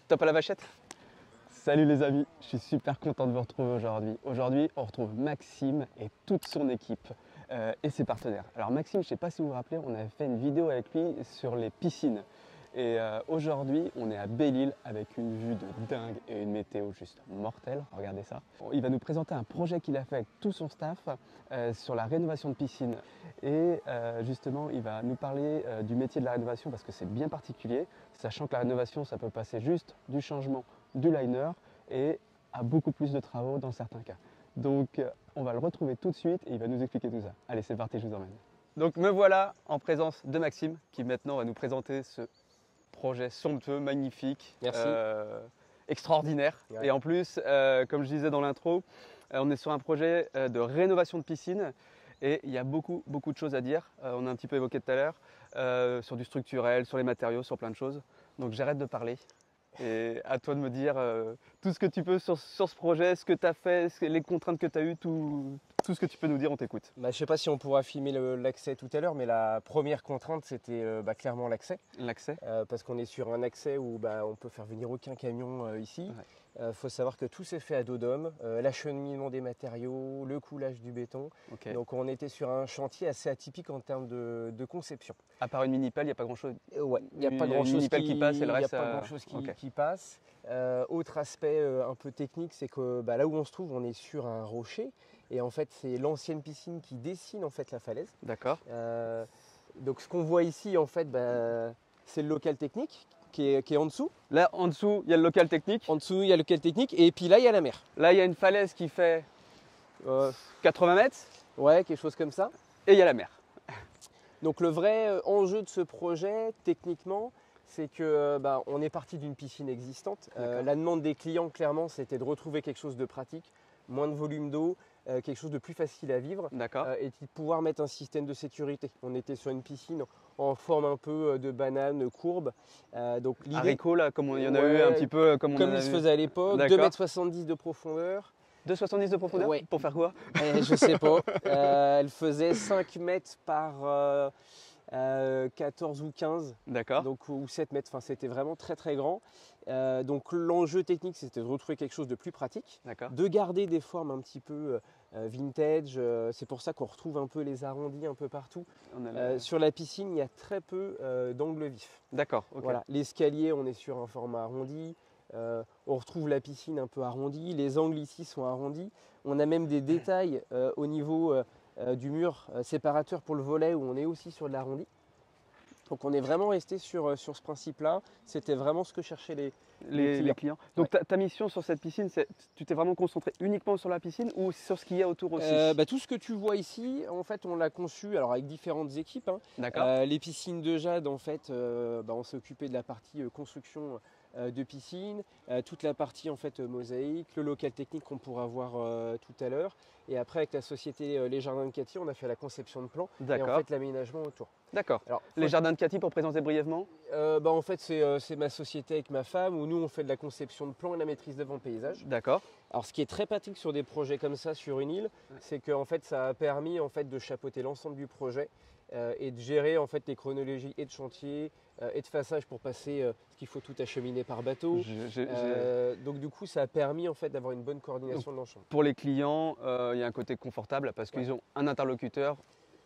Top à la vachette. Salut les amis, je suis super content de vous retrouver aujourd'hui. Aujourd'hui, on retrouve Maxime et toute son équipe et ses partenaires. Alors Maxime, je ne sais pas si vous vous rappelez, on avait fait une vidéo avec lui sur les piscines. Et aujourd'hui, on est à Belle-Île avec une vue de dingue et une météo juste mortelle. Regardez ça. Il va nous présenter un projet qu'il a fait avec tout son staff sur la rénovation de piscine. Et justement, il va nous parler du métier de la rénovation parce que c'est bien particulier, sachant que la rénovation, ça peut passer juste du changement du liner et à beaucoup plus de travaux dans certains cas. Donc, on va le retrouver tout de suite et il va nous expliquer tout ça. Allez, c'est parti, je vous emmène. Donc, me voilà en présence de Maxime qui maintenant va nous présenter ce projet somptueux, magnifique, extraordinaire. Ouais. Et en plus, comme je disais dans l'intro, on est sur un projet de rénovation de piscine et il y a beaucoup de choses à dire. On a un petit peu évoqué tout à l'heure sur du structurel, sur les matériaux, sur plein de choses. Donc j'arrête de parler et à toi de me dire tout ce que tu peux sur ce projet, ce que tu as fait, les contraintes que tu as eues, tout ce que tu peux nous dire, on t'écoute. Je ne sais pas si on pourra filmer l'accès tout à l'heure, mais la première contrainte, c'était clairement l'accès. L'accès parce qu'on est sur un accès où on peut faire venir aucun camion ici. Ouais. Faut savoir que tout s'est fait à dos d'homme, l'acheminement des matériaux, le coulage du béton. Okay. Donc on était sur un chantier assez atypique en termes de conception. À part une mini-pelle, il n'y a pas grand-chose. Ouais, il n'y a pas grand-chose qui passe et le reste. Il n'y a pas grand-chose qui passe. Autre aspect un peu technique, c'est que là où on se trouve, on est sur un rocher. Et en fait, c'est l'ancienne piscine qui dessine en fait la falaise. D'accord. Donc ce qu'on voit ici, en fait, c'est le local technique qui est en dessous. Là, en dessous, il y a le local technique. En dessous, il y a le local technique. Et puis là, il y a la mer. Là, il y a une falaise qui fait 80 mètres. Ouais, quelque chose comme ça. Et il y a la mer. Donc le vrai enjeu de ce projet, techniquement, c'est que on est parti d'une piscine existante. La demande des clients, clairement, c'était de retrouver quelque chose de pratique, moins de volume d'eau, quelque chose de plus facile à vivre et de pouvoir mettre un système de sécurité. On était sur une piscine en forme un peu de banane courbe. Donc haricot, là, comme il y en a eu un petit peu comme il se faisait à l'époque, 2,70 m de profondeur. 2,70 m de profondeur? Ouais. Pour faire quoi? Je sais pas. Elle faisait 5 mètres par 14 ou 15. D'accord. Donc, ou 7 mètres. Enfin, c'était vraiment très grand. Donc l'enjeu technique, c'était de retrouver quelque chose de plus pratique, de garder des formes un petit peu vintage. C'est pour ça qu'on retrouve un peu les arrondis un peu partout. Sur la piscine, il y a très peu d'angles vifs. D'accord. Okay. Voilà. L'escalier, on est sur un format arrondi. On retrouve la piscine un peu arrondie. Les angles ici sont arrondis. On a même des détails au niveau du mur séparateur pour le volet où on est aussi sur de l'arrondi. Donc on est vraiment resté sur ce principe-là. C'était vraiment ce que cherchaient les clients. Donc ta mission sur cette piscine, tu t'es vraiment concentré uniquement sur la piscine ou sur ce qu'il y a autour aussi? Tout ce que tu vois ici, en fait, on l'a conçu avec différentes équipes. D'accord. Les piscines de Jade, en fait, on s'est occupé de la partie construction de piscine, toute la partie en fait mosaïque, le local technique qu'on pourra voir tout à l'heure. Et après, avec la société Les Jardins de Cathy, on a fait la conception de plan et en fait l'aménagement autour. D'accord. Les Jardins de Cathy, pour présenter brièvement? En fait, c'est ma société avec ma femme où nous on fait de la conception de plan et la maîtrise d'œuvre en paysage. D'accord. Alors, ce qui est très pratique sur des projets comme ça sur une île, c'est que en fait, ça a permis en fait de chapeauter l'ensemble du projet et de gérer en fait les chronologies et de chantier et de façage pour passer ce qu'il faut tout acheminer par bateau. Donc du coup, ça a permis en fait d'avoir une bonne coordination de l'ensemble. Pour les clients, il y a un côté confortable parce qu'ils ont un interlocuteur.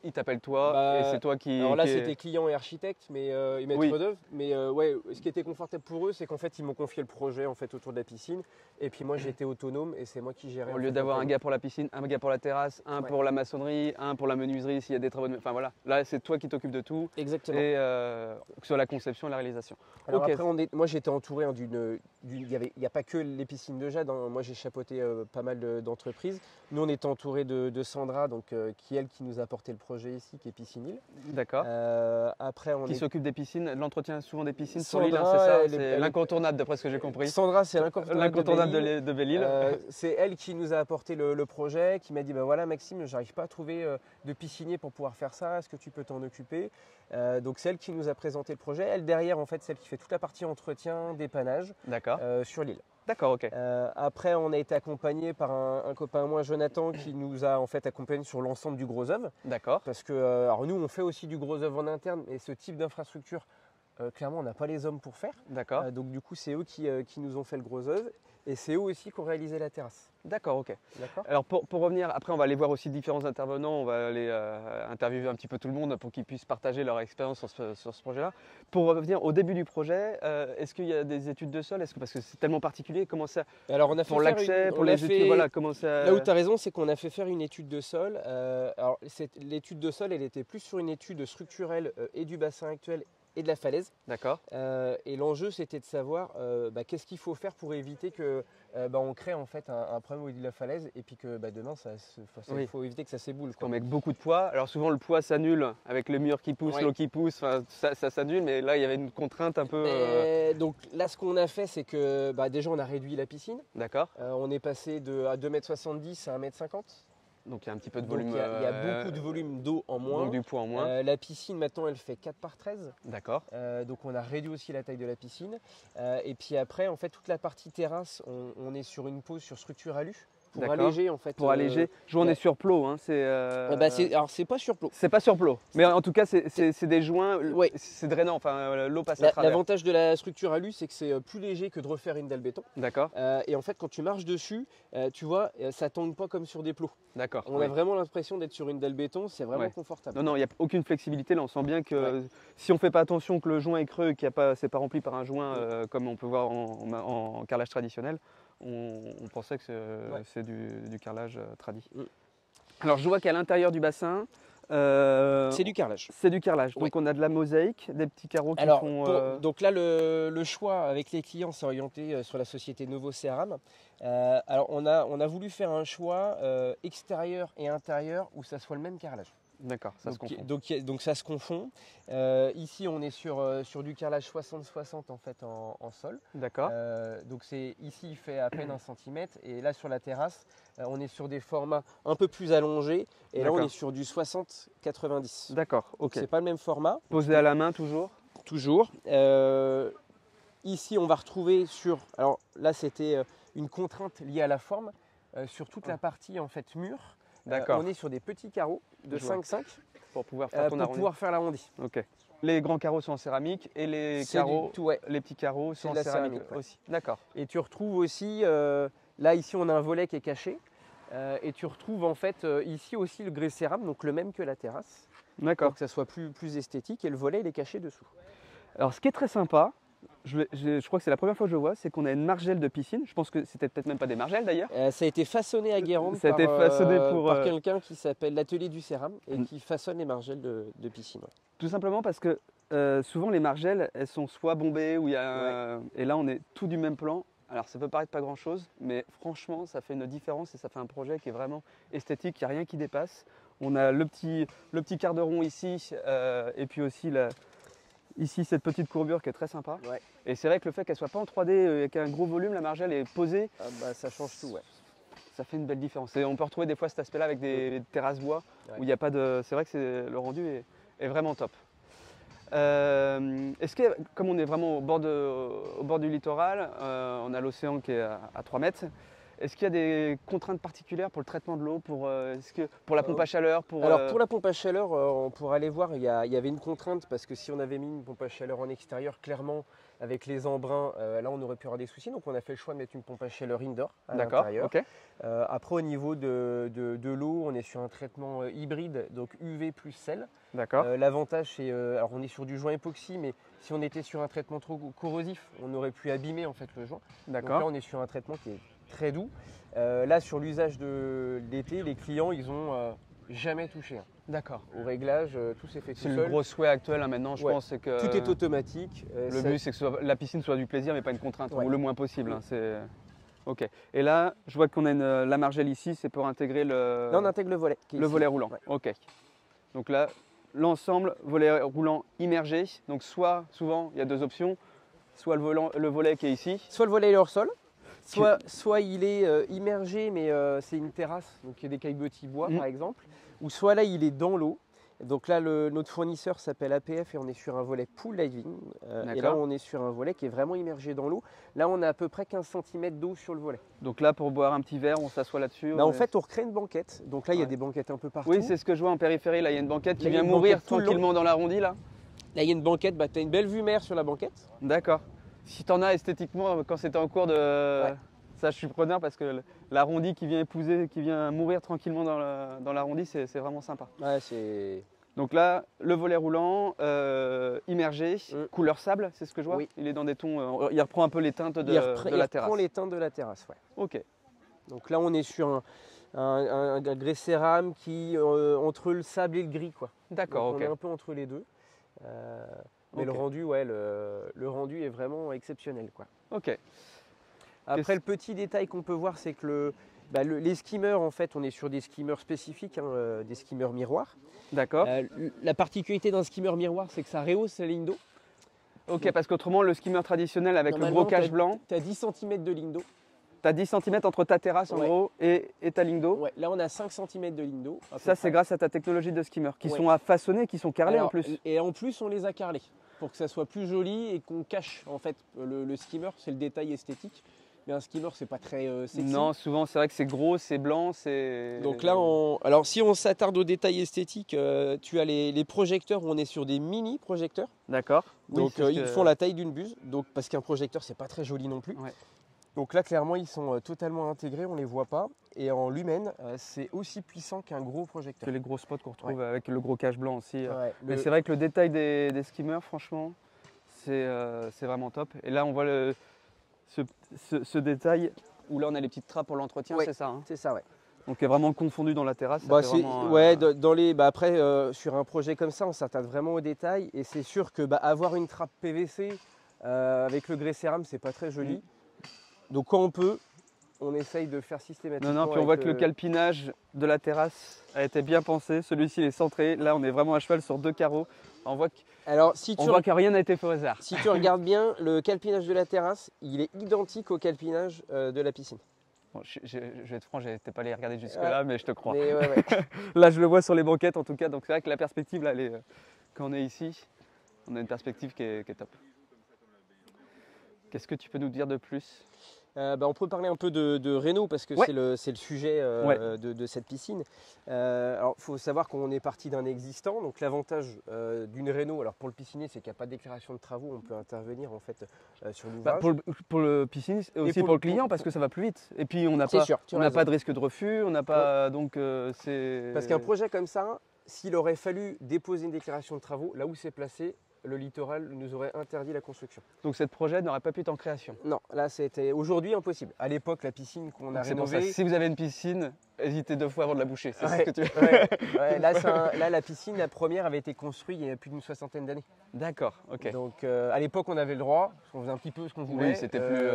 Ils t'appellent toi et c'est toi qui... Alors là, c'était client et architecte, mais et maître d'œuvre. Mais ce qui était confortable pour eux, c'est qu'en fait, ils m'ont confié le projet en fait autour de la piscine. Et puis moi, j'étais autonome et c'est moi qui gérais. Au lieu d'avoir un gars pour la piscine, un gars pour la terrasse, un pour la maçonnerie, un pour la menuiserie s'il y a des travaux. Enfin voilà, là, c'est toi qui t'occupes de tout. Exactement. Et sur la conception et la réalisation. Alors après, moi, j'étais entouré il n'y a pas que les piscines de Jade. Moi, j'ai chapeauté pas mal d'entreprises. Nous, on était entouré de Sandra, donc qui nous a apporté le projet ici, qui est Piscine-Île. D'accord. Après, qui s'occupe des piscines, l'entretien souvent des piscines Sandra, sur l'île, c'est ça? C'est l'incontournable d'après ce que j'ai compris. Sandra, c'est l'incontournable de Belle-Île. C'est elle qui nous a apporté le projet, qui m'a dit voilà Maxime, j'arrive pas à trouver de piscinier pour pouvoir faire ça, est-ce que tu peux t'en occuper? Donc c'est elle qui nous a présenté le projet. Elle derrière, en fait, celle qui fait toute la partie entretien, dépannage sur l'île. D'accord, ok. Après, on a été accompagné par un copain à moi, Jonathan, qui nous a en fait accompagné sur l'ensemble du gros œuvre. D'accord. Parce que alors nous, on fait aussi du gros œuvre en interne, et ce type d'infrastructure, clairement, on n'a pas les hommes pour faire. D'accord. Donc du coup, c'est eux qui nous ont fait le gros œuvre et c'est eux aussi qui ont réalisé la terrasse. D'accord, ok. D'accord. Alors pour revenir, après on va aller voir aussi différents intervenants, on va aller interviewer un petit peu tout le monde pour qu'ils puissent partager leur expérience sur ce projet-là. Pour revenir au début du projet, est-ce qu'il y a des études de sol? Parce que c'est tellement particulier, comment ça, Alors on a fait pour faire l'accès, une- pour on a les fait- études, voilà, comment ça... Là où tu as raison, c'est qu'on a fait faire une étude de sol. Alors l'étude de sol, elle était plus sur une étude structurelle et du bassin actuel et de la falaise. D'accord, Et l'enjeu, c'était de savoir qu'est-ce qu'il faut faire pour éviter que on crée en fait un problème au niveau de la falaise et puis que demain, Oui. il faut éviter que ça s'éboule. on met beaucoup de poids, alors souvent le poids s'annule avec les murs qui poussent, Ouais. l'eau qui pousse, enfin, ça s'annule, mais là il y avait une contrainte un peu... Donc là, ce qu'on a fait, c'est que déjà, on a réduit la piscine. D'accord, On est passé à 2,70 m à 1,50 m. donc il y a un petit peu de Donc volume... il y a beaucoup de volume d'eau en moins. Donc du poids en moins, La piscine, maintenant, elle fait 4 par 13. d'accord. Donc on a réduit aussi la taille de la piscine. Et puis après, en fait, toute la partie terrasse, on est sur une pose sur structure alu pour D'accord. alléger en fait. Pour alléger, je vois on ouais. est sur plot, hein, c'est... Alors c'est pas sur plot. C'est pas sur plot, mais en tout cas c'est des joints, Ouais. c'est drainant, enfin l'eau passe à travers. L'avantage de la structure alu, c'est que c'est plus léger que de refaire une dalle béton. D'accord, Et en fait, quand tu marches dessus, tu vois, ça tombe pas comme sur des plots. d'accord. On oui. a vraiment l'impression d'être sur une dalle béton, c'est vraiment Ouais. confortable. Non, non, il n'y a aucune flexibilité là, on sent bien que si on fait pas attention que le joint est creux et qu'il y a pas, c'est pas rempli par un joint comme on peut voir en carrelage traditionnel, on pensait que c'est du carrelage tradi. Mm. Alors je vois qu'à l'intérieur du bassin, C'est du carrelage. c'est du carrelage, Oui. donc on a de la mosaïque, des petits carreaux qui Alors, font... donc là, le choix avec les clients s'est orienté sur la société Novo Ceram. Alors, on a voulu faire un choix extérieur et intérieur où ça soit le même carrelage. D'accord, ça se confond. Donc ça se confond. Ici, on est sur du carrelage 60-60 en fait en sol. D'accord, Donc ici, il fait à peine 1 cm. Et là, sur la terrasse, on est sur des formats un peu plus allongés. Et là, on D'accord. est sur du 60-90. d'accord, ok. C'est pas le même format. Posé à la main toujours. Toujours. Ici, on va retrouver alors là, c'était une contrainte liée à la forme. Sur toute la partie en fait mur, D'accord. on est sur des petits carreaux de Je vois. 5,5 Pour pouvoir faire ton pour arrondi. pouvoir faire l'arrondi. Ok. Les grands carreaux sont en céramique et les C'est carreaux, du tout, ouais. les petits carreaux C'est sont en de la céramique, céramique, ouais. aussi. D'accord. Et tu retrouves aussi, là ici, on a un volet qui est caché. Et tu retrouves en fait ici aussi le grès cérame, donc le même que la terrasse, pour D'accord. que ça soit plus esthétique. Et le volet, il est caché dessous. Alors, ce qui est très sympa, je crois que c'est la première fois que je le vois, c'est qu'on a une margelle de piscine. Je pense que c'était peut-être même pas des margelles d'ailleurs. Ça a été façonné à Guérande Ça a été façonné par quelqu'un qui s'appelle l'atelier du cérame et Mm. qui façonne les margelles de piscine. Ouais. Tout simplement parce que souvent les margelles, elles sont soit bombées ou il y a et là on est tout du même plan. Alors ça peut paraître pas grand chose, mais franchement ça fait une différence et ça fait un projet qui est vraiment esthétique, il n'y a rien qui dépasse. On a le petit quart de rond ici et puis aussi ici cette petite courbure qui est très sympa. Ouais. Et c'est vrai que le fait qu'elle soit pas en 3D avec un gros volume, la margelle est posée, Ça change tout, ouais. ça fait une belle différence. Et on peut retrouver des fois cet aspect-là avec des terrasses bois Ouais. où il n'y a pas de... C'est vrai que le rendu est vraiment top. Est-ce que, comme on est vraiment au bord du littoral, on a l'océan qui est à 3 mètres, est-ce qu'il y a des contraintes particulières pour le traitement de l'eau, pour la pompe à chaleur Alors pour la pompe à chaleur, on pourra aller voir, il y avait une contrainte parce que si on avait mis une pompe à chaleur en extérieur, clairement avec les embruns, là on aurait pu avoir des soucis. Donc on a fait le choix de mettre une pompe à chaleur indoor à D'accord, l'intérieur. ok. Après au niveau de l'eau, on est sur un traitement hybride, donc UV plus sel. D'accord. L'avantage c'est, alors on est sur du joint époxy, mais si on était sur un traitement trop corrosif, on aurait pu abîmer en fait le joint. Donc là D'accord. on est sur un traitement qui est très doux. Là sur l'usage de l'été, les clients ils ont jamais touché. D'accord. Au réglage, tout s'est fait tout C'est le seul. gros souhait actuel hein, maintenant, je Ouais. pense, c'est que Tout est automatique. le but c'est que la piscine soit du plaisir mais pas une contrainte, Ouais. ou le moins possible. Hein, ok. Et là, je vois qu'on a la margelle ici, c'est pour intégrer Là on intègre le volet. qui est le ici. volet roulant. Ouais. Ok. Donc là, l'ensemble, volet roulant immergé. Donc souvent, il y a deux options. Soit le volet qui est ici. Soit le volet est hors sol, soit il est immergé mais c'est une terrasse, donc il y a des caillebotis bois par exemple, ou soit là il est dans l'eau. Donc là notre fournisseur s'appelle APF et on est sur un volet pool diving. Et là on est sur un volet qui est vraiment immergé dans l'eau. Là on a à peu près 15 cm d'eau sur le volet. Donc là, pour boire un petit verre, on s'assoit là-dessus. En fait on recrée une banquette. Donc là il y a Ouais. des banquettes un peu partout. Oui, c'est ce que je vois en périphérie. Là, il y a une banquette qui Là, il y a vient une mourir banquette tout le long. tranquillement dans l'arrondi là. Là, il y a une banquette, tu as une belle vue mer sur la banquette. D'accord. Si tu en as esthétiquement, quand c'était en cours de... Ouais. Ça, je suis preneur parce que l'arrondi qui vient épouser, qui vient mourir tranquillement dans l'arrondi, c'est vraiment sympa. Ouais, c'est... Donc là, le volet roulant, immergé, couleur sable, c'est ce que je vois. Oui. Il est dans des tons, il reprend un peu les teintes de la terrasse. Il reprend les teintes de la terrasse, ouais. Ok. Donc là, on est sur un grès cérame qui entre le sable et le gris, quoi. D'accord, Donc, ok. on est un peu entre les deux. Mais Ok. le rendu, ouais, le rendu est vraiment exceptionnel, quoi. Ok. Après, le petit détail qu'on peut voir, c'est que les skimmers, en fait, on est sur des skimmers spécifiques, hein, des skimmers miroirs. D'accord. La particularité d'un skimmer miroir, c'est que ça rehausse la ligne d'eau. Ok, parce qu'autrement, le skimmer traditionnel avec le gros cache blanc, Tu as 10 cm de ligne d'eau. tu as 10 cm entre ta terrasse en Ouais. gros et ta ligne d'eau. Ouais, là, on a 5 cm de ligne d'eau. à peu Ça, c'est près. grâce à ta technologie de skimmer qui Ouais. sont à façonner, qui sont carrelés Alors, en plus. Et en plus, on les a carrelés pour que ça soit plus joli et qu'on cache en fait le skimmer. C'est le détail esthétique. Mais un skimmer, c'est pas très sexy. Non, souvent, c'est vrai que c'est gros, c'est blanc, c'est. Donc là, alors si on s'attarde au détail esthétique, tu as les projecteurs où on est sur des mini projecteurs. D'accord. Donc Oui, ils font la taille d'une buse. Donc parce qu'un projecteur, c'est pas très joli non plus. Ouais. Donc là, clairement, ils sont totalement intégrés, on les voit pas. Et en lumen, c'est aussi puissant qu'un gros projecteur. Que les gros spots qu'on retrouve avec le gros cache blanc aussi. Ouais, Mais c'est vrai que le détail des skimmers, franchement, c'est vraiment top. Et là, on voit ce détail où là, on a les petites trappes pour l'entretien, Ouais. c'est ça, hein. C'est ça, ouais. Donc, qui est vraiment confondu dans la terrasse. Ça fait vraiment, ouais, après, sur un projet comme ça, on s'attarde vraiment aux détails. Et c'est sûr que avoir une trappe PVC avec le grès cérame, c'est pas très joli. Donc quand on peut, on essaye de faire systématiquement. Non, puis on voit que le calpinage de la terrasse a été bien pensé. Celui-ci il est centré. Là, on est vraiment à cheval sur 2 carreaux. On voit que rien n'a été fait au hasard. Si tu regardes bien, le calpinage de la terrasse, il est identique au calpinage de la piscine. Bon, je vais être franc, je n'étais pas allé regarder jusque-là, mais je te crois. Mais ouais. Là, je le vois sur les banquettes en tout cas. Donc c'est vrai que la perspective, là, quand on est ici, on a une perspective qui est top. Qu'est-ce que tu peux nous dire de plus ? On peut parler un peu de réno parce que c'est le sujet de cette piscine. Alors, il faut savoir qu'on est parti d'un existant. Donc, l'avantage d'une réno, alors pour le piscinier, c'est qu'il n'y a pas de déclaration de travaux. On peut intervenir en fait sur l'ouvrage. Pour le piscine et aussi pour le client parce que ça va plus vite. Et puis, on n'a pas de risque de refus. On n'a pas Parce qu'un projet comme ça, s'il aurait fallu déposer une déclaration de travaux, là où c'est placé, le littoral nous aurait interdit la construction. Donc cette projet n'aurait pas pu être en création. Non, là c'était aujourd'hui impossible. À l'époque, la piscine qu'on a rénovée. Si vous avez une piscine, hésitez 2 fois avant de la boucher. C'est ce que tu veux. Là, la piscine, la première, avait été construite il y a plus d'une 60aine d'années. D'accord, ok. Donc à l'époque, on avait le droit, on faisait un petit peu ce qu'on voulait. Oui, c'était plus.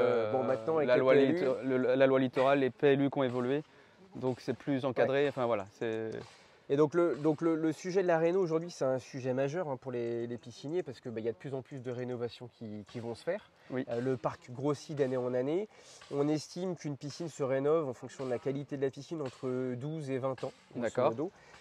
Maintenant, avec la loi littorale, les PLU qui ont évolué, donc c'est plus encadré. Ouais. Enfin voilà, c'est. Et donc le sujet de la réno aujourd'hui, c'est un sujet majeur pour les pisciniers parce qu'il y a de plus en plus de rénovations qui vont se faire. Oui. Le parc grossit d'année en année. On estime qu'une piscine se rénove en fonction de la qualité de la piscine entre 12 et 20 ans. D'accord.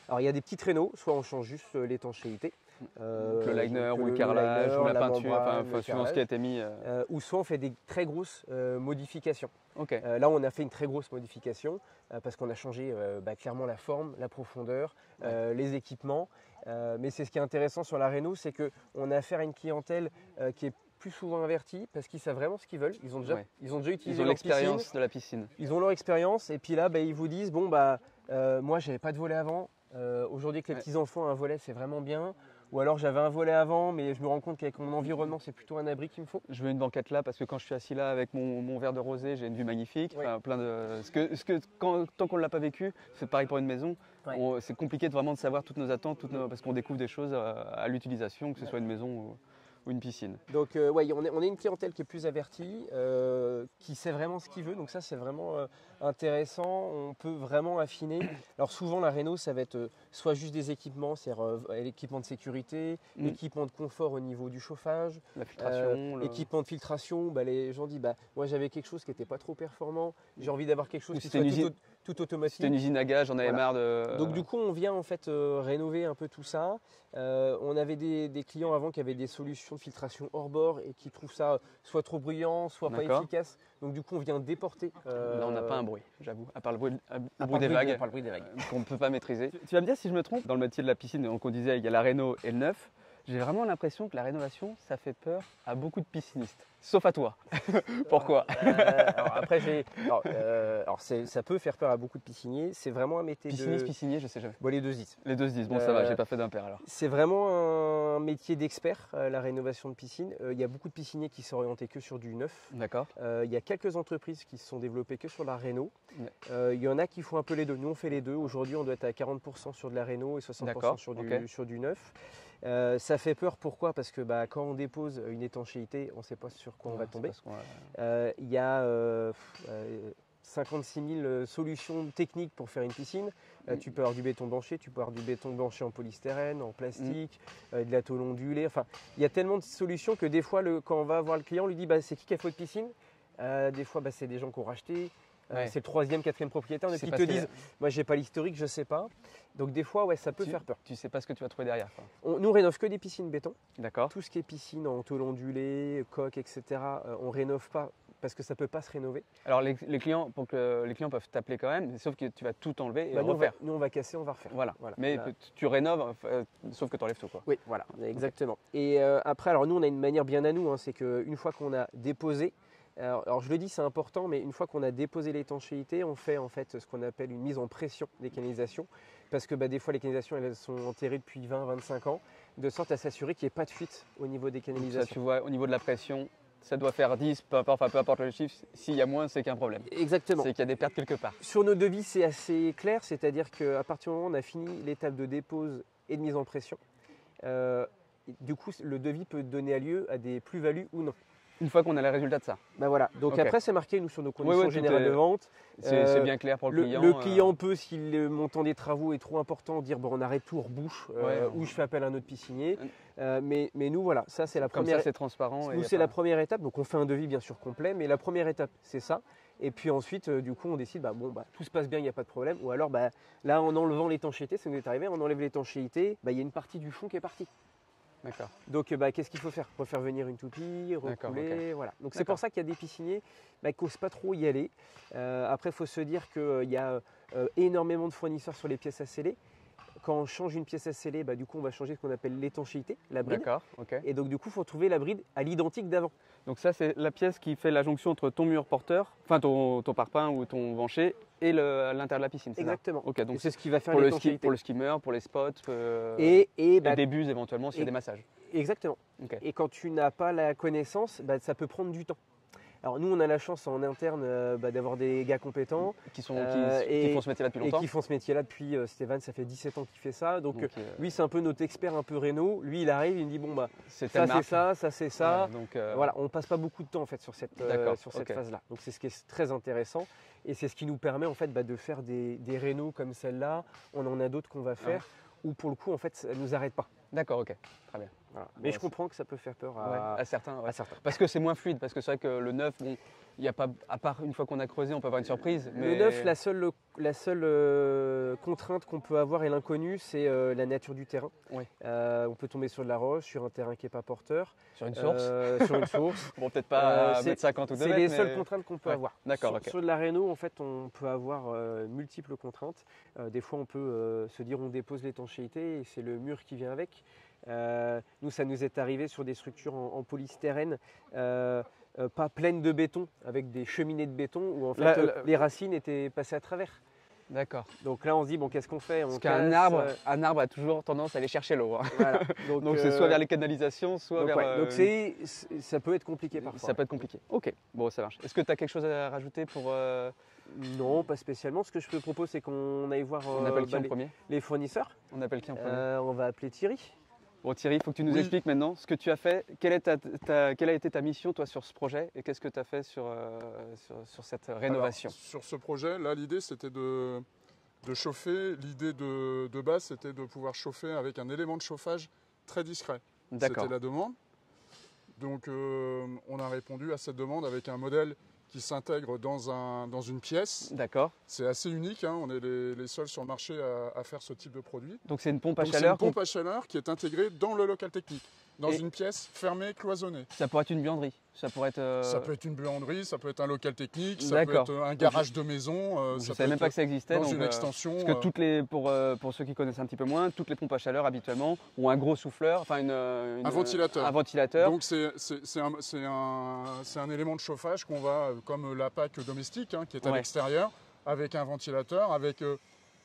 Alors il y a des petites rénos, soit on change juste l'étanchéité. Le liner ou le carrelage ou la peinture, membrane, suivant ce qui a été mis. Ou soit on fait des très grosses modifications. Okay. Là, on a fait une très grosse modification parce qu'on a changé clairement la forme, la profondeur, les équipements. Mais c'est ce qui est intéressant sur la réno, c'est qu'on a affaire à une clientèle qui est plus souvent avertis parce qu'ils savent vraiment ce qu'ils veulent. Ils ont déjà utilisé leur l'expérience de la piscine. Ils ont leur expérience et puis là, ils vous disent moi, j'avais pas de volet avant. Aujourd'hui, avec les petits enfants, un volet, c'est vraiment bien. Ou alors j'avais un volet avant, mais je me rends compte qu'avec mon environnement, c'est plutôt un abri qu'il me faut. Je veux une banquette là parce que quand je suis assis là avec mon verre de rosé, j'ai une vue magnifique. Ouais. Enfin, plein de. Tant qu'on ne l'a pas vécu, c'est pareil pour une maison. Ouais. C'est compliqué vraiment de savoir toutes nos attentes, parce qu'on découvre des choses à l'utilisation, que ce soit une maison ou une piscine. Donc on est une clientèle qui est plus avertie, qui sait vraiment ce qu'il veut. Donc ça c'est vraiment intéressant. On peut vraiment affiner. Alors souvent la réno ça va être soit juste des équipements, c'est-à-dire l'équipement de sécurité, l'équipement de confort au niveau du chauffage, la filtration, équipement de filtration. Les gens disent moi j'avais quelque chose qui n'était pas trop performant. J'ai envie d'avoir quelque chose qui soit tout automatique. C'était une usine à gaz, j'en avais marre de. Donc du coup on vient en fait rénover un peu tout ça. On avait des clients avant qui avaient des solutions de filtration hors bord et qui trouvent ça soit trop bruyant, soit pas efficace. Donc du coup on vient déporter. Là on n'a pas un bruit, j'avoue, à part le bruit des vagues qu'on ne peut pas maîtriser. Tu vas me dire si je me trompe, dans le métier de la piscine, donc on disait il y a la réno et le neuf. J'ai vraiment l'impression que la rénovation, ça fait peur à beaucoup de piscinistes, sauf à toi. Pourquoi? Ça peut faire peur à beaucoup de pisciniers. C'est vraiment un métier Pisciniste, piscinier, je sais jamais. Bon, les deux se disent. Les deux se disent, bon ça va, j'ai pas fait d'impair alors. C'est vraiment un métier d'expert, la rénovation de piscine. Il y a beaucoup de pisciniers qui sont orientés que sur du neuf. D'accord. Il y a quelques entreprises qui se sont développées que sur la réno. Ouais. Il y en a qui font un peu les deux. Nous, on fait les deux. Aujourd'hui, on doit être à 40% sur de la réno et 60% sur du neuf. Ça fait peur, pourquoi? Parce que quand on dépose une étanchéité, on ne sait pas sur quoi on va tomber. Il y a 56 000 solutions techniques pour faire une piscine. Tu peux avoir du béton blanchi, tu peux avoir du béton blanchi en polystyrène, en plastique, de la tôle ondulée. Enfin, il y a tellement de solutions que des fois, quand on va voir le client, on lui dit c'est qui a fait votre piscine? Des fois, c'est des gens qui ont racheté. C'est le troisième, quatrième propriétaire. Qui te disent moi, j'ai pas l'historique, je sais pas. Donc des fois, ça peut faire peur. Tu sais pas ce que tu vas trouver derrière. Nous, on rénove que des piscines béton. D'accord. Tout ce qui est piscine en tôle ondulée, coque, etc. On rénove pas parce que ça peut pas se rénover. Alors les clients, les clients peuvent t'appeler quand même, sauf que tu vas tout enlever et refaire. Nous, on va casser, on va refaire. Voilà. Mais tu rénoves, sauf que tu enlèves tout, quoi. Oui, voilà, exactement. Et après, alors nous, on a une manière bien à nous, c'est qu'une fois qu'on a déposé, alors je le dis, c'est important, mais une fois qu'on a déposé l'étanchéité, on fait en fait ce qu'on appelle une mise en pression des canalisations, parce que des fois les canalisations elles sont enterrées depuis 20-25 ans, de sorte à s'assurer qu'il n'y ait pas de fuite au niveau des canalisations. Ça, tu vois, au niveau de la pression, ça doit faire 10, peu importe le chiffre, s'il y a moins, c'est qu'il y a un problème. Exactement. C'est qu'il y a des pertes quelque part. Sur nos devis, c'est assez clair, c'est-à-dire qu'à partir du moment où on a fini l'étape de dépose et de mise en pression, du coup le devis peut donner lieu à des plus-values ou non. Une fois qu'on a le résultat de ça. Voilà. Donc après, c'est marqué nous sur nos conditions générales de vente. C'est bien clair pour le client. Le client peut, si le montant des travaux est trop important, dire on arrête tout, on rebouche, ou je fais appel à un autre piscinier. Mais nous, voilà, ça c'est la première. Comme ça, c'est transparent. Nous, c'est la première étape. Donc on fait un devis bien sûr complet, mais la première étape, c'est ça. Et puis ensuite, du coup, on décide, tout se passe bien, il n'y a pas de problème. Ou alors, là, en enlevant l'étanchéité, ça nous est arrivé, on enlève l'étanchéité, il y a une partie du fond qui est partie. D'accord. Donc qu'est-ce qu'il faut faire? Refaire venir une toupie, recouler, voilà. Donc c'est pour ça qu'il y a des pisciniers qui n'osent pas trop y aller. Après, il faut se dire qu'il y a énormément de fournisseurs sur les pièces à sceller. Quand on change une pièce à sceller, du coup, on va changer ce qu'on appelle l'étanchéité, la bride. D'accord, ok. Et donc, du coup, il faut trouver la bride à l'identique d'avant. Donc ça, c'est la pièce qui fait la jonction entre ton mur porteur, enfin ton parpaing ou ton vancher, et l'intérieur de la piscine. Exactement. Ok, donc c'est ce qui va faire l'étanchéité. Pour le skimmer, pour les spots, et des buses éventuellement s'il y a des massages. Exactement. Okay. Et quand tu n'as pas la connaissance, ça peut prendre du temps. Alors nous, on a la chance en interne d'avoir des gars compétents qui font ce métier-là depuis longtemps. Et qui font ce métier-là depuis, Stéphane, ça fait 17 ans qu'il fait ça. Donc lui, c'est un peu notre expert un peu réno. Lui, il arrive, il me dit, ça c'est ça, ça c'est ça. Ouais, voilà, on ne passe pas beaucoup de temps en fait sur cette phase-là. Donc c'est ce qui est très intéressant. Et c'est ce qui nous permet en fait de faire des rénos comme celle-là. On en a d'autres qu'on va faire où pour le coup, en fait, ça ne nous arrête pas. D'accord, ok, très bien. Voilà. Mais je comprends que ça peut faire peur à certains. Parce que c'est moins fluide, parce que c'est vrai que le neuf, il n'y a pas, à part une fois qu'on a creusé, on peut avoir une surprise. Mais... Le neuf, la seule contrainte qu'on peut avoir et l'inconnu, c'est la nature du terrain. Oui. On peut tomber sur de la roche, sur un terrain qui n'est pas porteur. Sur une source Sur une source. Bon, peut-être pas 1,50 m ou 2 mètres. C'est les seules contraintes qu'on peut avoir. D'accord, ok. Sur de la réno, en fait, on peut avoir multiples contraintes. Des fois, on peut se dire on dépose l'étanchéité et c'est le mur qui vient avec. Nous, ça nous est arrivé sur des structures en polystyrène, pas pleines de béton, avec des cheminées de béton où en fait les racines étaient passées à travers. D'accord. Donc là, on se dit bon, qu'est-ce qu'on fait? Parce qu'un arbre a toujours tendance à aller chercher l'eau. Hein. Voilà. Donc c'est soit vers les canalisations, soit vers. Donc ça peut être compliqué parfois. Ça peut être compliqué. Ok, bon, ça marche. Est-ce que tu as quelque chose à rajouter pour Non, pas spécialement. Ce que je te propose, c'est qu'on aille voir on appelle qui en premier les fournisseurs. On appelle qui en premier On va appeler Thierry. Bon Thierry, il faut que tu nous expliques maintenant ce que tu as fait. Quelle a été ta mission toi sur ce projet et qu'est-ce que tu as fait sur cette rénovation? Alors, sur ce projet, là l'idée c'était de chauffer. L'idée de base c'était de pouvoir chauffer avec un élément de chauffage très discret. C'était la demande. Donc on a répondu à cette demande avec un modèle qui s'intègre dans une pièce. D'accord. C'est assez unique, hein. On est les seuls sur le marché à faire ce type de produit. Donc c'est une pompe à chaleur. C'est une pompe à chaleur qui est intégrée dans le local technique. dans une pièce fermée, cloisonnée. Ça pourrait être une buanderie. Ça pourrait être. Ça peut être une buanderie, ça peut être un local technique, ça peut être un garage de maison. Je ne savais même pas que ça existait. Dans une extension. Parce que pour ceux qui connaissent un petit peu moins, toutes les pompes à chaleur habituellement ont un gros souffleur, enfin un ventilateur. Un ventilateur. Donc c'est un élément de chauffage qu'on va, comme la PAC domestique, hein, qui est à l'extérieur, avec un ventilateur, avec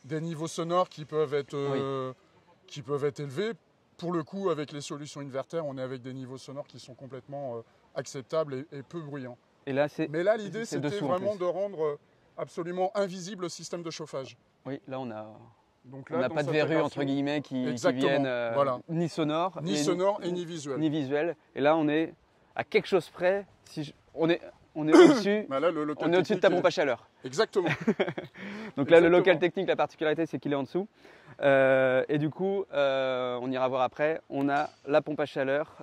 des niveaux sonores qui peuvent être élevés. Pour le coup, avec les solutions invertères, on est avec des niveaux sonores qui sont complètement acceptables et peu bruyants. Et là, mais là, l'idée, c'était vraiment de rendre absolument invisible le système de chauffage. Oui, là, on n'a pas de verrues, entre guillemets, qui viennent ni sonores. Ni sonores et ni visuels. Ni visuels. Et là, on est à quelque chose près. On est au-dessus de ta pompe à chaleur. Exactement. Donc là, le local technique, la particularité, c'est qu'il est en dessous. Et du coup, on ira voir après, on a la pompe à chaleur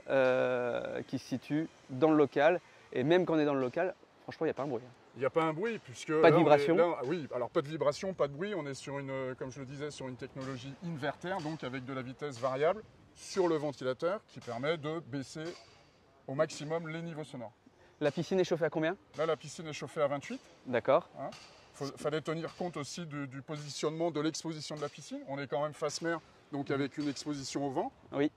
qui se situe dans le local. Et même quand on est dans le local, franchement, il n'y a pas un bruit. Il n'y a pas un bruit, puisque... Pas de vibration. Oui, alors pas de vibration, pas de bruit. On est sur comme je le disais, sur une technologie inverter, donc avec de la vitesse variable sur le ventilateur qui permet de baisser au maximum les niveaux sonores. La piscine est chauffée à combien? Là, la piscine est chauffée à 28. D'accord. Fallait tenir compte aussi du positionnement de l'exposition de la piscine. On est quand même face mer, donc avec une exposition au vent. Oui.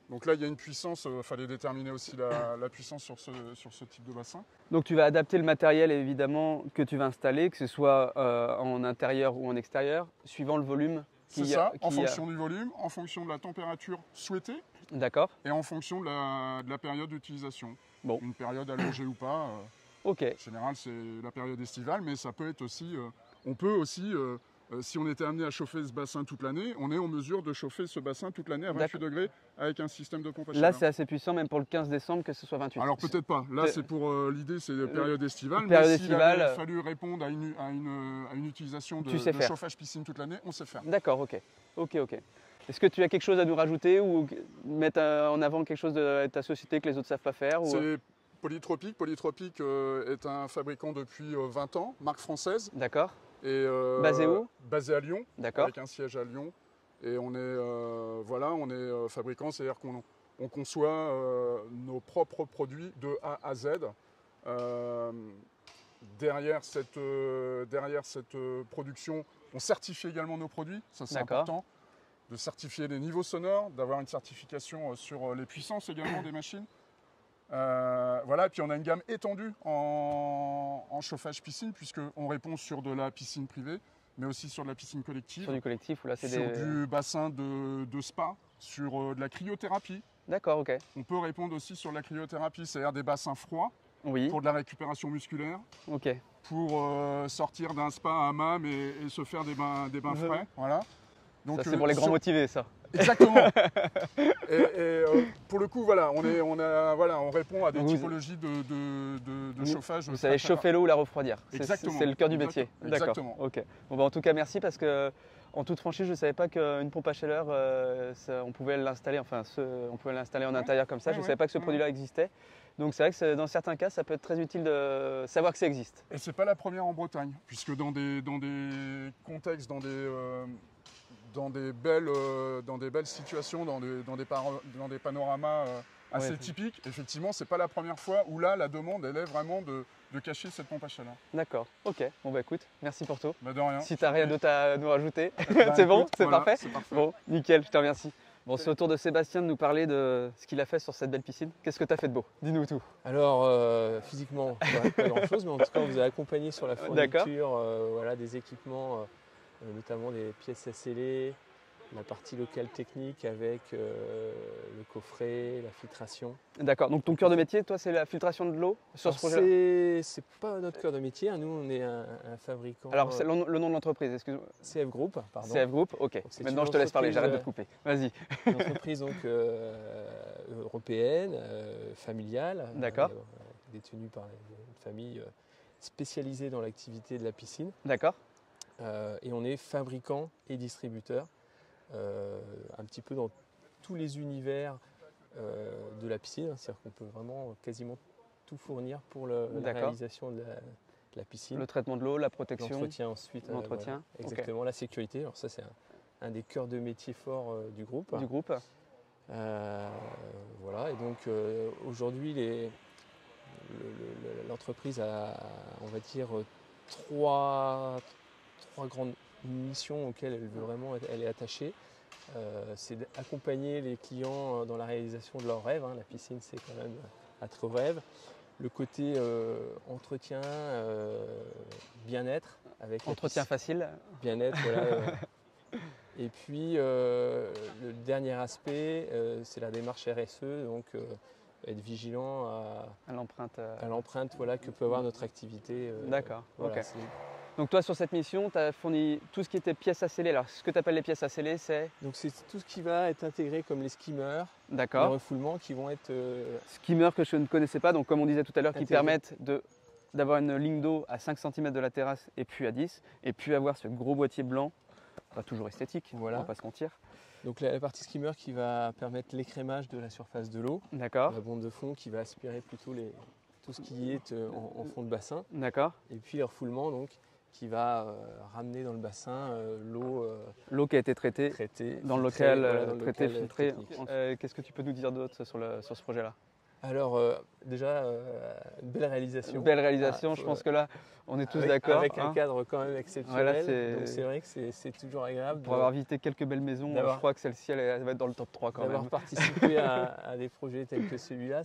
Donc là, il y a une puissance, il fallait déterminer aussi la puissance sur ce type de bassin. Donc tu vas adapter le matériel évidemment que tu vas installer, que ce soit en intérieur ou en extérieur, suivant le volume. C'est ça, en fonction du volume, en fonction de la température souhaitée. D'accord. Et en fonction de la période d'utilisation. Bon. Une période allongée ou pas. Ok. En général, c'est la période estivale, mais ça peut être aussi... on peut aussi, si on était amené à chauffer ce bassin toute l'année, on est en mesure de chauffer ce bassin toute l'année à 28 degrés avec un système de pompe à chaleur. Là, c'est assez puissant, même pour le 15 décembre, que ce soit 28. Alors peut-être pas. Là, c'est pour l'idée, c'est la période estivale. Mais s'il avait fallu répondre à une utilisation de chauffage piscine toute l'année, on sait faire. D'accord, ok. Est-ce que tu as quelque chose à nous rajouter ou mettre en avant quelque chose de ta société que les autres ne savent pas faire C'est Polytropique. Polytropique est un fabricant depuis 20 ans, marque française. D'accord. Et basé où? Basé à Lyon, avec un siège à Lyon. Et on est fabricant, c'est-à-dire qu'on conçoit nos propres produits de A à Z. Derrière cette production, on certifie également nos produits, ça c'est important. De certifier les niveaux sonores, d'avoir une certification sur les puissances également des machines. Et puis on a une gamme étendue en chauffage piscine, puisqu'on répond sur de la piscine privée, mais aussi sur de la piscine collective. Sur du collectif, ou là c'est du bassin de spa, sur de la cryothérapie. D'accord, ok. On peut répondre aussi sur la cryothérapie, c'est-à-dire des bassins froids, pour de la récupération musculaire, pour sortir d'un spa à hammam et se faire des bains frais. Voilà. Donc, ça c'est pour les grands motivés, ça. Exactement. et pour le coup, on répond à des typologies de chauffage. Vous savez chauffer l'eau ou la refroidir. Exactement. C'est le cœur du métier. D'accord. Ok. Bon, en tout cas, merci parce que, en toute franchise, je ne savais pas qu'une pompe à chaleur, on pouvait l'installer. En intérieur comme ça. Je ne savais pas que ce produit-là existait. Donc c'est vrai que dans certains cas, ça peut être très utile de savoir que ça existe. Et c'est pas la première en Bretagne, puisque dans des contextes, dans des belles situations, dans des panoramas assez typiques. Effectivement, c'est pas la première fois où là, la demande, elle est vraiment de cacher cette pompe à chaleur. D'accord, ok. Bon bah écoute, merci pour tout. De rien. Si tu n'as rien d'autre à nous rajouter, c'est bon, c'est parfait. Bon, nickel, je te remercie. Bon, c'est au tour de Sébastien de nous parler de ce qu'il a fait sur cette belle piscine. Qu'est-ce que tu as fait de beau? Dis-nous tout. Alors, physiquement, pas grand-chose, mais en tout cas, on vous a accompagné sur la fourniture, des équipements, notamment des pièces à sceller, la partie locale technique avec le coffret, la filtration. D'accord, donc ton cœur de métier, toi, c'est la filtration de l'eau sur ce projet? C'est pas notre cœur de métier, nous on est un fabricant. Alors c'est le nom de l'entreprise, excuse-moi. CF Group, pardon. CF Group, ok. Maintenant je te laisse parler, j'arrête de te couper. Vas-y. Une entreprise donc, européenne, familiale, détenue par une famille spécialisée dans l'activité de la piscine. D'accord. Et on est fabricant et distributeur un petit peu dans tous les univers de la piscine, c'est-à-dire qu'on peut vraiment quasiment tout fournir pour la réalisation de la piscine. Le traitement de l'eau, la protection. L'entretien ensuite. L'entretien. Exactement, la sécurité. Alors ça c'est un des cœurs de métier forts du groupe. Voilà, et donc aujourd'hui l'entreprise a, on va dire, trois grandes missions auxquelles elle est attachée. C'est d'accompagner les clients dans la réalisation de leurs rêves. La piscine, c'est quand même un très haut rêve. Le côté entretien, bien-être. Entretien facile. Bien-être, voilà. Et puis le dernier aspect, c'est la démarche RSE, donc être vigilant à l'empreinte voilà, que peut avoir notre activité. D'accord, voilà, ok. Donc toi sur cette mission, tu as fourni tout ce qui était pièces à sceller. Alors ce que tu appelles les pièces à sceller, c'est… Donc c'est tout ce qui va être intégré comme les skimmers, les refoulements qui vont être… Skimmers que je ne connaissais pas, donc comme on disait tout à l'heure, qui permettent d'avoir une ligne d'eau à 5 cm de la terrasse et puis à 10, et puis avoir ce gros boîtier blanc, pas toujours esthétique, voilà. On va pas se mentir. Donc la partie skimmer qui va permettre l'écrémage de la surface de l'eau. D'accord. La bombe de fond qui va aspirer plutôt tout ce qui est en fond de bassin. D'accord. Et puis le refoulement donc, qui va ramener dans le bassin l'eau qui a été traitée dans le local, traitée, filtrée. Qu'est-ce que tu peux nous dire d'autre sur ce projet-là? Alors déjà, une belle réalisation. Belle réalisation, je pense que là, on est tous d'accord. Avec un cadre quand même exceptionnel, voilà, donc c'est vrai que c'est toujours agréable. Pour avoir visité quelques belles maisons, je crois que celle-ci, elle va être dans le top 3 quand même. D'avoir participé à des projets tels que celui-là,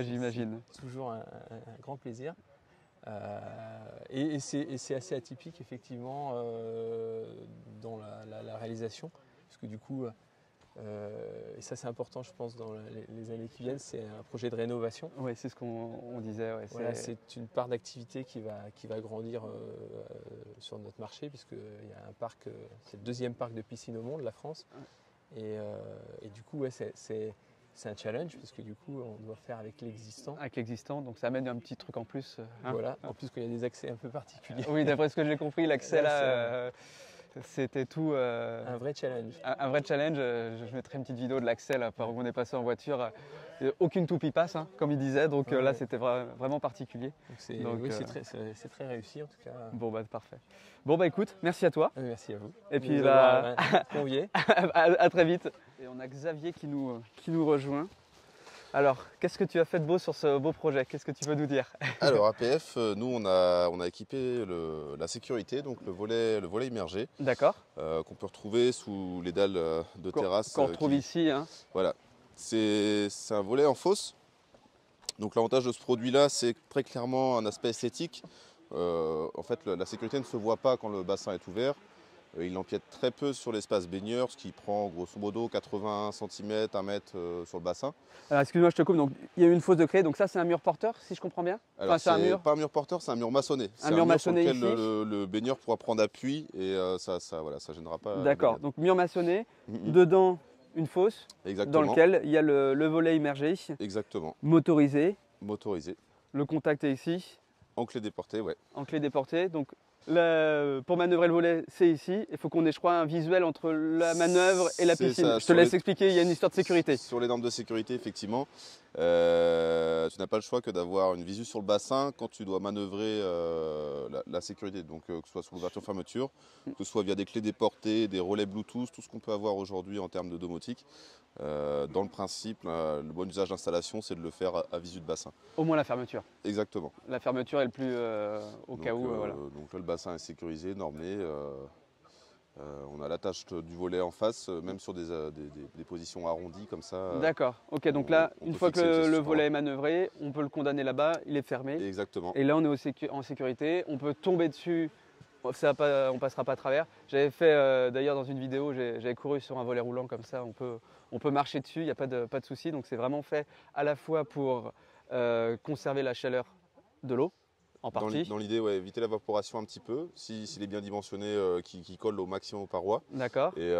j'imagine. Toujours un grand plaisir. Et c'est assez atypique effectivement dans la réalisation, parce que du coup, et ça c'est important je pense dans les années qui viennent, c'est un projet de rénovation. Oui, c'est ce qu'on disait. Ouais, voilà, c'est une part d'activité qui va grandir sur notre marché, puisqu'il y a un parc, c'est le deuxième parc de piscine au monde, la France. Et du coup, ouais, c'est un challenge, parce que du coup, on doit faire avec l'existant. Avec l'existant, donc ça amène un petit truc en plus. Voilà, en plus qu'il y a des accès un peu particuliers. Oui, d'après ce que j'ai compris, l'accès là, c'était tout… un vrai challenge. Un vrai challenge. Je mettrai une petite vidéo de l'accès là, par où on est passé en voiture. Aucune toupie passe, comme il disait, donc là c'était vraiment particulier. Oui, c'est très réussi en tout cas. Bon bah parfait. Bon bah écoute, merci à toi. Merci à vous. Et puis convié. à très vite. Et on a Xavier qui nous rejoint. Alors, qu'est-ce que tu as fait de beau sur ce beau projet? Qu'est-ce que tu veux nous dire? Alors APF, nous on a équipé la sécurité, donc le volet immergé. D'accord. Qu'on peut retrouver sous les dalles de terrasse. Qu'on retrouve ici. Voilà. C'est un volet en fosse. Donc l'avantage de ce produit-là, c'est très clairement un aspect esthétique. En fait, la sécurité ne se voit pas quand le bassin est ouvert. Il empiète très peu sur l'espace baigneur, ce qui prend grosso modo 80 cm, 1 mètre sur le bassin. Alors excuse-moi, je te coupe. Donc il y a eu une fosse de clé. Donc ça, c'est un mur porteur, si je comprends bien. Alors c'est pas un mur porteur, c'est un mur maçonné. Un mur maçonné sur lequel le baigneur pourra prendre appui et ça gênera pas. D'accord. Donc mur maçonné. Dedans, une fosse. Exactement. Dans lequel il y a le volet immergé. Exactement. Motorisé. Motorisé. Le contact est ici. En clé déportée, ouais. En clé déportée. Donc pour manœuvrer le volet, c'est ici. Il faut qu'on ait, je crois, un visuel entre la manœuvre et la piscine. Je te laisse expliquer, il y a une histoire de sécurité. Sur les normes de sécurité, effectivement, tu n'as pas le choix que d'avoir une visu sur le bassin quand tu dois manœuvrer la sécurité. Donc que ce soit sur l'ouverture-fermeture, que ce soit via des clés déportées, des relais Bluetooth, tout ce qu'on peut avoir aujourd'hui en termes de domotique. Dans le principe, le bon usage d'installation, c'est de le faire à visu de bassin. Au moins la fermeture. Exactement. La fermeture est le plus au cas où. Voilà. Donc là, le bassin est sécurisé, normé. On a l'attache du volet en face, même sur des positions arrondies comme ça. D'accord. Ok, donc là, une fois que le volet est manœuvré, on peut le condamner là-bas, il est fermé. Exactement. Et là, on est en sécurité. On peut tomber dessus. On ne passera pas à travers. J'avais fait d'ailleurs dans une vidéo, j'avais couru sur un volet roulant comme ça, on peut marcher dessus, il n'y a pas de souci. Donc c'est vraiment fait à la fois pour conserver la chaleur de l'eau, en partie. Dans l'idée, ouais, éviter l'évaporation un petit peu, s'il est bien dimensionné, qui colle au maximum aux parois. D'accord. Et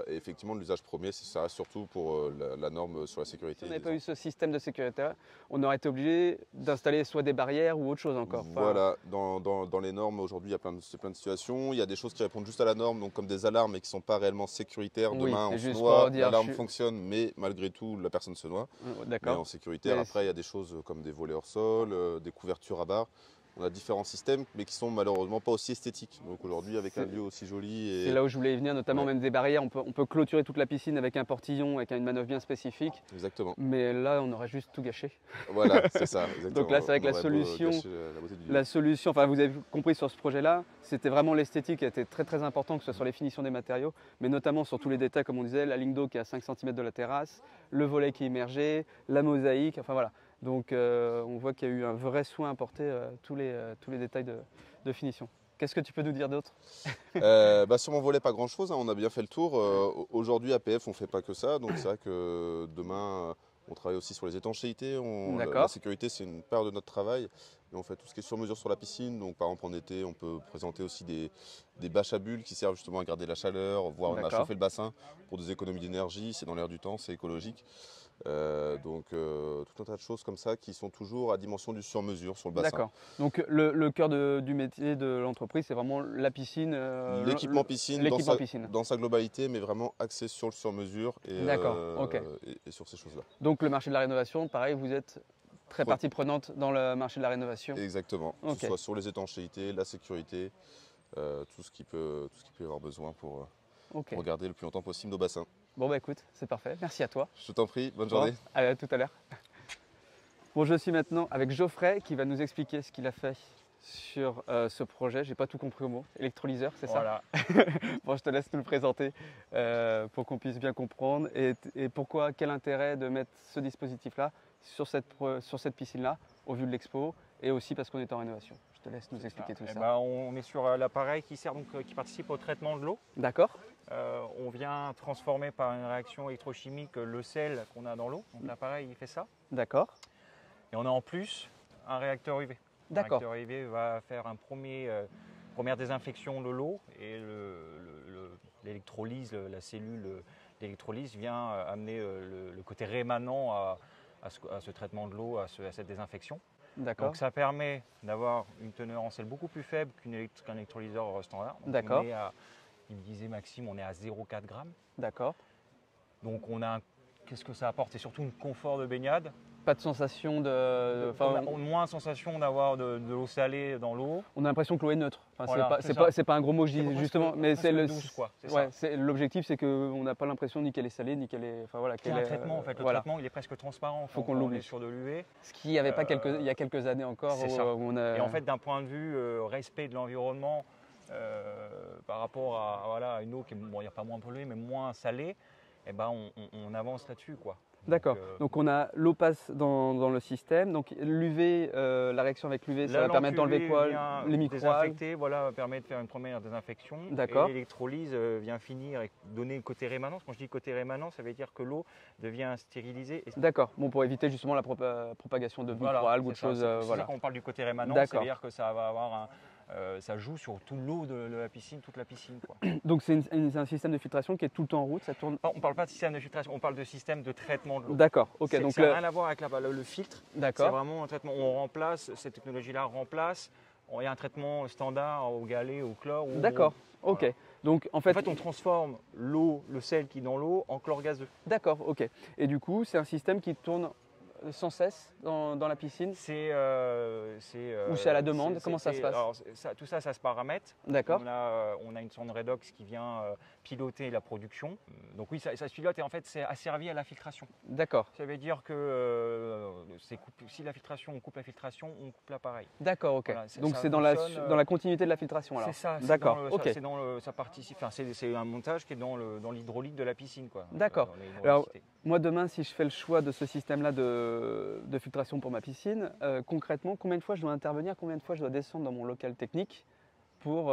effectivement, l'usage premier, ça reste surtout pour la norme sur la sécurité. Si on n'avait pas eu ce système de sécurité, on aurait été obligé d'installer soit des barrières ou autre chose encore. Voilà, dans les normes, aujourd'hui, il y a plein de situations. Il y a des choses qui répondent juste à la norme, donc comme des alarmes, mais qui ne sont pas réellement sécuritaires. Oui, demain, on se noie, l'alarme fonctionne, mais malgré tout, la personne se noie. D'accord. Mais en sécuritaire, après, il y a des choses comme des volets hors sol, des couvertures à barre. on a différents systèmes, mais qui sont malheureusement pas aussi esthétiques. Donc aujourd'hui, avec un lieu aussi joli. C'est là où je voulais y venir, notamment même des barrières. On peut clôturer toute la piscine avec un portillon, avec une manœuvre bien spécifique. Exactement. Mais là, on aurait juste tout gâché. Voilà, c'est ça. Exactement. Donc là, c'est vrai que la solution, enfin vous avez compris sur ce projet-là, c'était vraiment l'esthétique qui a été très très important, que ce soit sur les finitions des matériaux, mais notamment sur tous les détails, comme on disait, la ligne d'eau qui est à 5 cm de la terrasse, le volet qui est immergé, la mosaïque, enfin voilà. Donc on voit qu'il y a eu un vrai soin apporté à tous les détails de finition. Qu'est-ce que tu peux nous dire d'autre? Sur mon volet, pas grand-chose, hein, on a bien fait le tour. Aujourd'hui, APF, on ne fait pas que ça, donc c'est vrai que demain, on travaille aussi sur les étanchéités. La sécurité, c'est une part de notre travail. Et on fait tout ce qui est sur mesure sur la piscine. Donc par exemple, en été, on peut présenter aussi des bâches à bulles qui servent justement à garder la chaleur, voire à chauffer le bassin pour des économies d'énergie. C'est dans l'air du temps, c'est écologique. Tout un tas de choses comme ça qui sont toujours à dimension du sur-mesure sur le bassin. D'accord. Donc le cœur du métier de l'entreprise, c'est vraiment la piscine. L'équipement piscine, dans sa globalité, mais vraiment axé sur le sur-mesure et sur ces choses-là. Donc le marché de la rénovation, pareil, vous êtes très partie prenante dans le marché de la rénovation. Exactement. Que ce soit sur les étanchéités, la sécurité, tout ce qui peut y avoir besoin pour garder le plus longtemps possible nos bassins. Bon bah écoute, c'est parfait. Merci à toi. Je t'en prie, bonne journée. À tout à l'heure. Bon, je suis maintenant avec Geoffrey qui va nous expliquer ce qu'il a fait sur ce projet. J'ai pas tout compris au mot. Électrolyseur, c'est ça? Voilà. Bon, je te laisse nous le présenter pour qu'on puisse bien comprendre et pourquoi, quel intérêt de mettre ce dispositif-là sur cette piscine-là au vu de l'expo et aussi parce qu'on est en rénovation. Je te laisse nous expliquer tout ça. On est sur l'appareil qui participe au traitement de l'eau. D'accord. On vient transformer par une réaction électrochimique le sel qu'on a dans l'eau. Donc l'appareil il fait ça. D'accord. Et on a en plus un réacteur UV. D'accord. Le réacteur UV va faire première désinfection de l'eau et l'électrolyse, la cellule d'électrolyse vient amener le côté rémanent à ce traitement de l'eau, à cette désinfection. D'accord. Donc ça permet d'avoir une teneur en sel beaucoup plus faible qu'un électrolyseur standard. D'accord. Il me disait Maxime, on est à 0,4 g. D'accord. Donc qu'est-ce que ça apporte? C'est surtout un confort de baignade. Pas de sensation de. On a moins sensation d'avoir de l'eau salée dans l'eau. On a l'impression que l'eau est neutre. Enfin, voilà, c'est pas un gros mot, je dis justement, mais c'est douce, quoi. L'objectif, c'est qu'on n'a pas l'impression ni qu'elle est salée, ni qu'elle est. Enfin voilà. Il y a un traitement en fait. Le traitement, il est presque transparent. Faut qu'on l'oublie sur de l'UV. Ce qu'il n'y avait pas il y a quelques années encore. Et en fait, d'un point de vue respect de l'environnement, par rapport à une eau qui est, il n'y a pas moins polluée, mais moins salée, eh ben, on avance là-dessus, quoi. D'accord. Donc on a l'eau passe dans le système. Donc l'UV, la réaction avec l'UV, ça va permettre d'enlever quoi? Les micro-algues. Voilà, permet de faire une première désinfection. D'accord. Et l'électrolyse vient finir et donner le côté rémanent. Quand je dis côté rémanent, ça veut dire que l'eau devient stérilisée. D'accord. Bon, pour éviter justement la propagation de micro-algues ou de choses. C'est ça qu'on parle du côté rémanent. C'est-à-dire que ça va avoir ça joue sur toute l'eau de la piscine, toute la piscine, quoi. Donc c'est un système de filtration qui est tout le temps en route, ça tourne. On ne parle pas de système de filtration, on parle de système de traitement de l'eau. D'accord, ok. Donc ça n'a rien à voir avec le filtre. D'accord. C'est vraiment un traitement. On remplace, cette technologie-là remplace. Il y a un traitement standard au galet, au chlore. D'accord, ok. Voilà. Donc en fait, on transforme l'eau, le sel qui est dans l'eau en chlore gazeux. D'accord, ok. Et du coup, c'est un système qui tourne sans cesse dans la piscine? Ou c'est à la demande? Comment ça se passe? Alors, tout ça se paramètre. D'accord. On a une sonde redox qui vient piloter la production. Donc oui, ça se pilote et en fait, c'est asservi à la filtration. D'accord. Ça veut dire que si la filtration, on coupe la filtration, on coupe l'appareil. D'accord, ok. Voilà, donc c'est dans la continuité de la filtration alors? C'est ça. D'accord, ok. Ça participe. Enfin, c'est un montage qui est dans l'hydraulique de la piscine, quoi. D'accord. Alors moi demain, si je fais le choix de ce système-là de filtration pour ma piscine, concrètement, combien de fois je dois intervenir, combien de fois je dois descendre dans mon local technique pour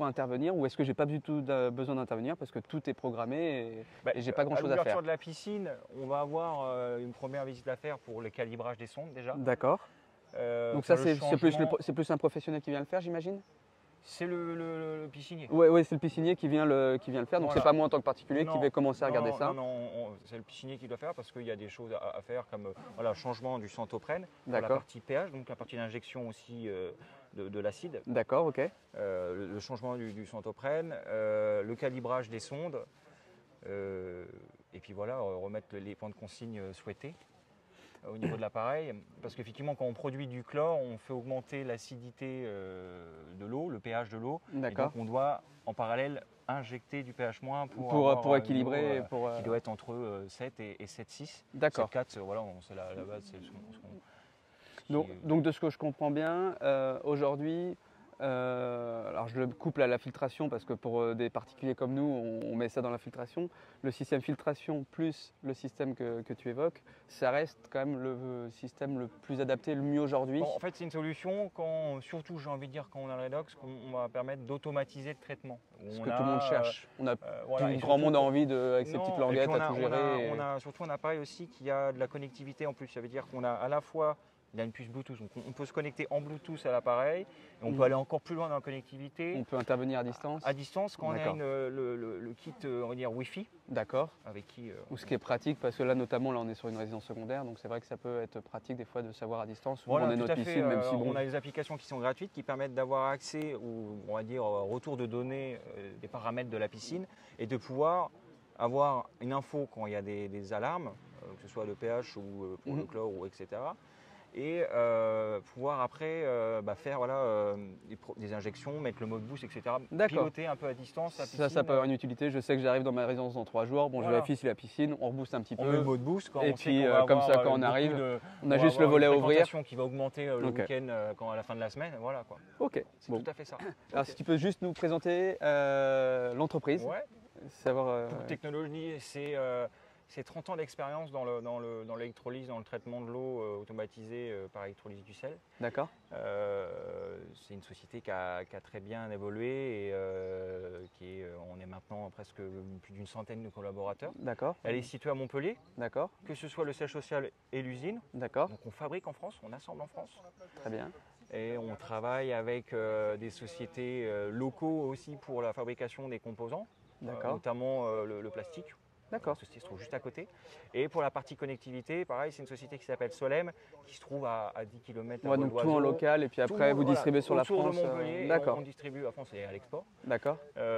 intervenir, ou est-ce que j'ai pas du tout besoin d'intervenir parce que tout est programmé et j'ai pas grand-chose à faire? À l'ouverture de la piscine, on va avoir une première visite à faire pour le calibrage des sondes déjà. D'accord. Donc ça c'est plus un professionnel qui vient le faire, j'imagine? C'est le piscinier. Oui, c'est le piscinier qui vient le faire. Donc voilà. c'est pas moi en tant que particulier qui vais commencer à regarder ça. Non, c'est le piscinier qui doit faire parce qu'il y a des choses à faire comme changement du centoprène, la D'accord. partie pH, donc la partie d'injection aussi de l'acide. D'accord, ok. Le changement du centoprène, le calibrage des sondes, et puis voilà, remettre les points de consigne souhaités. au niveau de l'appareil, parce qu'effectivement quand on produit du chlore, on fait augmenter l'acidité de l'eau, le pH de l'eau, et donc on doit en parallèle injecter du pH- pour équilibrer, qui doit être entre 7 et 7,6. D'accord. 7,4, voilà, c'est la base. Donc de ce que je comprends bien, aujourd'hui, alors je le couple à la filtration parce que pour des particuliers comme nous, on met ça dans la filtration. Le système filtration plus le système que tu évoques, ça reste quand même le système le plus adapté, le mieux aujourd'hui. Bon, en fait, c'est une solution, surtout j'ai envie de dire quand on a le redox, qu'on va permettre d'automatiser le traitement. Ce que tout le monde cherche. On a voilà, grand monde a envie avec ses petites languettes à tout gérer. On a surtout un appareil aussi qui a de la connectivité en plus. Ça veut dire qu'on a à la fois il a une puce Bluetooth, donc on peut se connecter en Bluetooth à l'appareil, et on peut aller encore plus loin dans la connectivité. On peut intervenir à distance. À distance, quand on a le kit, on va dire Wi-Fi. D'accord. Avec qui. Ou ce qui est pratique, parce que là, notamment, là, on est sur une résidence secondaire, donc c'est vrai que ça peut être pratique des fois de savoir à distance où voilà, on est notre piscine, même si bon. On a des applications qui sont gratuites, qui permettent d'avoir accès au, on va dire, retour de données des paramètres de la piscine, et de pouvoir avoir une info quand il y a des alarmes, que ce soit le pH ou pour le chlore ou etc. Et pouvoir après faire des injections, mettre le mode boost, etc. Piloter un peu à distance la piscine. Ça peut avoir une utilité. Je sais que j'arrive dans ma résidence dans 3 jours. Bon, je vérifie si la piscine, on rebooste un petit peu. On met le mode boost quand et on puis sait qu'on va comme ça, quand on arrive, on a juste le volet à ouvrir. Qui va augmenter le week-end à la fin de la semaine. Voilà quoi. Ok. C'est tout à fait ça. Alors si tu peux juste nous présenter l'entreprise. Ouais. Savoir. Technologie, c'est 30 ans d'expérience dans l'électrolyse, dans le traitement de l'eau automatisé par électrolyse du sel. D'accord. C'est une société qui a très bien évolué et on est maintenant presque plus d'une centaine de collaborateurs. D'accord. Elle est située à Montpellier. D'accord. Que ce soit le siège social et l'usine. D'accord. Donc on fabrique en France, on assemble en France. Très bien. Et on travaille avec des sociétés locaux aussi pour la fabrication des composants, notamment le plastique. D'accord. Ceci se trouve juste à côté. Et pour la partie connectivité, pareil, c'est une société qui s'appelle Solem, qui se trouve à 10 km de donc tout en local, et puis après vous distribuez sur la France. De Montpellier, d'accord. On distribue à France et à l'export. D'accord. Voilà,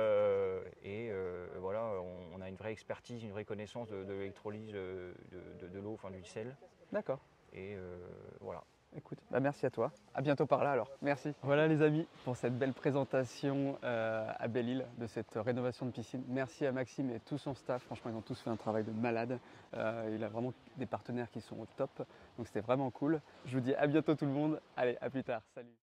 on a une vraie expertise, une vraie connaissance de l'électrolyse de l'eau, enfin du sel. D'accord. Et voilà. Écoute, merci à toi. À bientôt par là alors. Merci. Voilà les amis pour cette belle présentation à Belle-Île de cette rénovation de piscine. Merci à Maxime et tout son staff. Franchement, ils ont tous fait un travail de malade. Il a vraiment des partenaires qui sont au top. Donc c'était vraiment cool. Je vous dis à bientôt tout le monde. Allez, à plus tard. Salut.